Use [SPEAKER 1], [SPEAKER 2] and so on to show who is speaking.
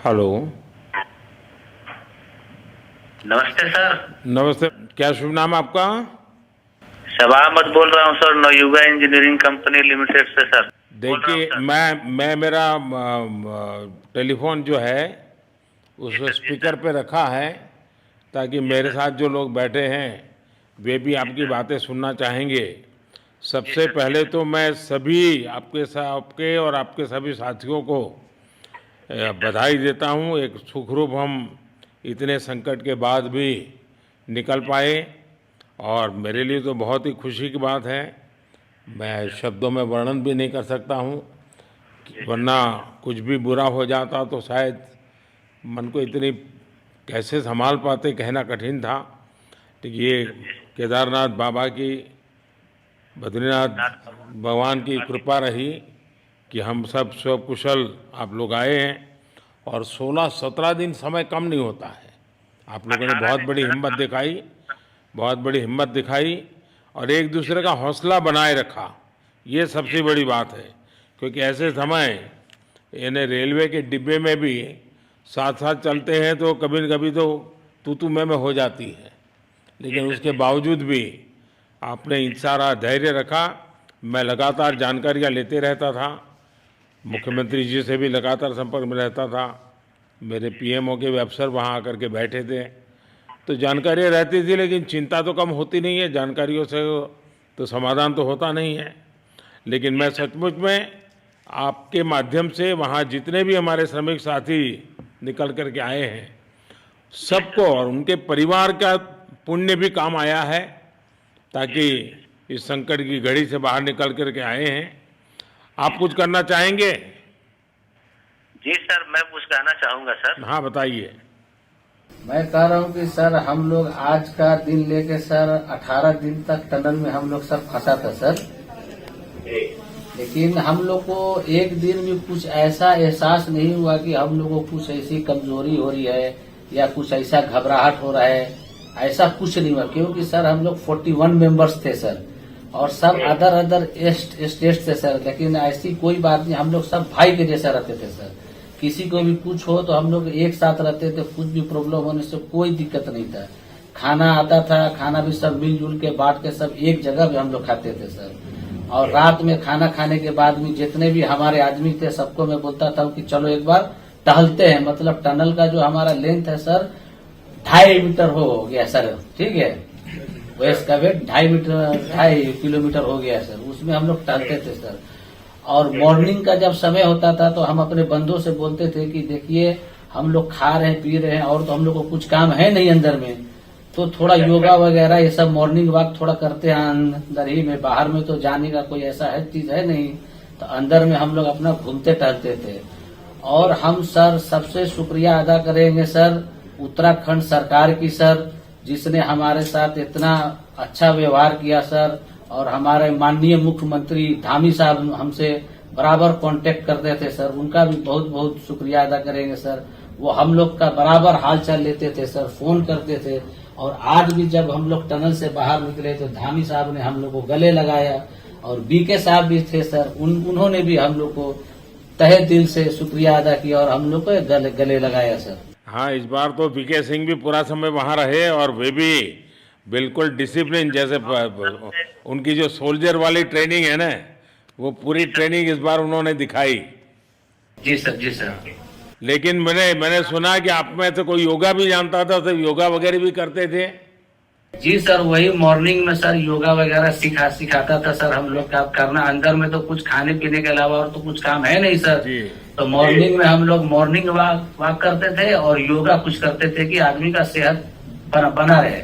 [SPEAKER 1] Hello.
[SPEAKER 2] नमस्ते sir.
[SPEAKER 1] नमस्ते। क्या शुभ नाम आपका?
[SPEAKER 2] शबा अहमद बोल रहा हूँ sir, Navayuga engineering company limited से सर। बोल रहा हूँ
[SPEAKER 1] देखिए,
[SPEAKER 2] सर।
[SPEAKER 1] मैं मेरा टेलीफोन जो है उस स्पीकर पे रखा है ताकि मेरे
[SPEAKER 2] सर।
[SPEAKER 1] साथ जो लोग बैठे हैं वे भी आपकी बातें सुनना चाहेंगे। सबसे पहले तो मैं सभी आपके और आपके सभी साथियों को बधाई देता हूँ। एक सुखरूप हम इतने संकट के बाद भी निकल पाए और मेरे लिए तो बहुत ही खुशी की बात है। मैं शब्दों में वर्णन भी नहीं कर सकता हूँ, वरना कुछ भी बुरा हो जाता तो शायद मन को इतनी कैसे संभाल पाते कहना कठिन था। तो ये केदारनाथ बाबा की, बद्रीनाथ भगवान की कृपा रही कि हम सब स्वकुशल आप लोग आए हैं। और 16-17 दिन समय कम नहीं होता है। आप लोगों ने
[SPEAKER 2] 18
[SPEAKER 1] बहुत
[SPEAKER 2] दिन
[SPEAKER 1] बड़ी
[SPEAKER 2] सर।
[SPEAKER 1] हिम्मत दिखाई, बहुत बड़ी हिम्मत दिखाई और एक दूसरे का हौसला बनाए रखा। ये सबसे बड़ी बात है, क्योंकि ऐसे समय यानी रेलवे के डिब्बे में भी साथ साथ चलते हैं तो कभी न कभी तो तू मैं हो जाती है, लेकिन उसके बावजूद भी आपने सारा धैर्य रखा। मैं लगातार जानकारियाँ लेते रहता था, मुख्यमंत्री जी से भी लगातार संपर्क में रहता था, मेरे पीएमओ के भी अफसर वहाँ आकर के बैठे थे, तो जानकारियाँ रहती थी, लेकिन चिंता तो कम होती नहीं है। जानकारियों से तो समाधान तो होता नहीं है। लेकिन मैं सचमुच में आपके माध्यम से वहाँ जितने भी हमारे श्रमिक साथी निकल कर के आए हैं सबको और उनके परिवार का पुण्य भी काम आया है, ताकि इस संकट की घड़ी से बाहर निकल कर के आए हैं। आप कुछ करना चाहेंगे?
[SPEAKER 2] जी सर, मैं कुछ कहना चाहूँगा सर।
[SPEAKER 1] हाँ, बताइए।
[SPEAKER 3] मैं कह रहा हूँ कि सर हम लोग आज का दिन लेके सर 18 दिन तक टनल में हम लोग सब फंसा था सर। लेकिन हम लोग को एक दिन भी कुछ ऐसा एहसास नहीं हुआ कि हम लोग को कुछ ऐसी कमजोरी हो रही है या कुछ ऐसा घबराहट हो रहा है। ऐसा कुछ नहीं हुआ, क्योंकि सर हम लोग 41 मेंबर्स थे सर, और सब अदर स्टेट से सर। लेकिन ऐसी कोई बात नहीं, हम लोग सब भाई के जैसा रहते थे सर। किसी को भी कुछ हो तो हम लोग एक साथ रहते थे, कुछ भी प्रॉब्लम होने से कोई दिक्कत नहीं था। खाना आता था, खाना भी सब मिलजुल के बांट के सब एक जगह पे हम लोग खाते थे सर। और रात में खाना खाने के बाद भी जितने भी हमारे आदमी थे सबको मैं बोलता था कि चलो एक बार टहलते हैं। मतलब टनल का जो हमारा लेंथ है सर 2.5 मीटर हो गया सर, ठीक है। वेस्ट का वेट 2.5 किलोमीटर हो गया सर। उसमें हम लोग टहलते थे सर। और मॉर्निंग का जब समय होता था तो हम अपने बंधुओं से बोलते थे कि देखिए हम लोग खा रहे हैं पी रहे हैं और तो हम लोग को कुछ काम है नहीं अंदर में, तो थोड़ा योगा वगैरह ये सब मॉर्निंग वॉक थोड़ा करते हैं अंदर ही में। बाहर में तो जाने का कोई ऐसा है चीज है नहीं, तो अंदर में हम लोग अपना घूमते टहलते थे। और हम सर सबसे शुक्रिया अदा करेंगे सर उत्तराखंड सरकार की सर, जिसने हमारे साथ इतना अच्छा व्यवहार किया सर। और हमारे माननीय मुख्यमंत्री धामी साहब हमसे बराबर कांटेक्ट करते थे सर, उनका भी बहुत बहुत शुक्रिया अदा करेंगे सर। वो हम लोग का बराबर हाल चाल लेते थे सर, फोन करते थे। और आज भी जब हम लोग टनल से बाहर निकले तो धामी साहब ने हम लोग को गले लगाया, और बीके साहब भी थे सर, उन्होंने भी हम लोग को तहे दिल से शुक्रिया अदा किया और हम लोग को गले लगाया सर।
[SPEAKER 1] हाँ, इस बार तो बीके सिंह भी पूरा समय वहाँ रहे और वे भी बिल्कुल डिसिप्लिन, जैसे उनकी जो सोल्जर वाली ट्रेनिंग है ना, वो पूरी ट्रेनिंग इस बार उन्होंने दिखाई।
[SPEAKER 2] जी सर, जी सर।
[SPEAKER 1] लेकिन मैंने सुना कि आप में तो कोई योगा भी जानता था, तो योगा वगैरह भी करते थे।
[SPEAKER 3] जी सर, वही मॉर्निंग में सर योगा वगैरह सिखाता था सर हम लोग का करना। अंदर में तो कुछ खाने पीने के अलावा और तो कुछ काम है नहीं सर
[SPEAKER 1] जी।
[SPEAKER 3] तो मॉर्निंग में हम लोग मॉर्निंग वॉक करते थे और योगा कुछ करते थे कि आदमी का सेहत बना रहे।